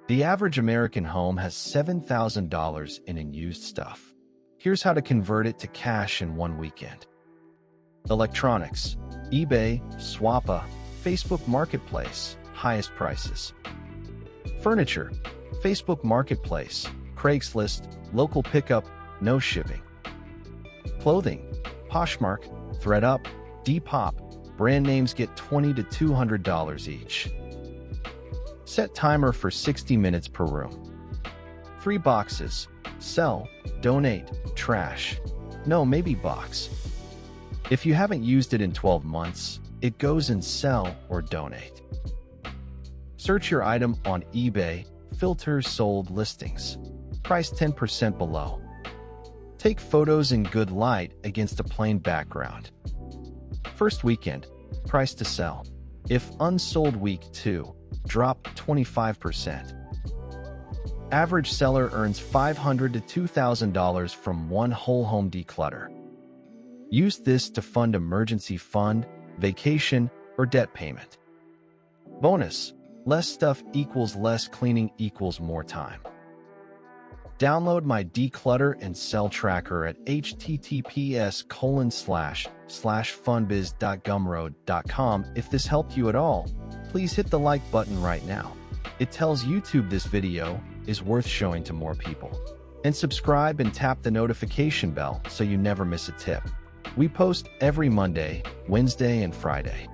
The average American home has $7,000 in used stuff. Here's how to convert it to cash in one weekend. Electronics: eBay, Swappa, Facebook Marketplace, highest prices. Furniture: Facebook Marketplace, Craigslist, local pickup, no shipping. Clothing: Poshmark, ThredUp, Depop, brand names get $20 to $200 each. Set timer for 60 minutes per room. Free boxes: sell, donate, trash. No, maybe box. If you haven't used it in 12 months, it goes in sell or donate. Search your item on eBay, filter sold listings. Price 10% below. Take photos in good light against a plain background. First weekend, price to sell. If unsold week 2, drop 25%. Average seller earns $500 to $2,000 from one whole home declutter. Use this to fund emergency fund, vacation, or debt payment. Bonus: less stuff equals less cleaning equals more time. Download my Declutter and Sell Tracker at https://fundbiz.gumroad.com. If this helped you at all, please hit the like button right now. It tells YouTube this video is worth showing to more people. And subscribe and tap the notification bell so you never miss a tip. We post every Monday, Wednesday, and Friday.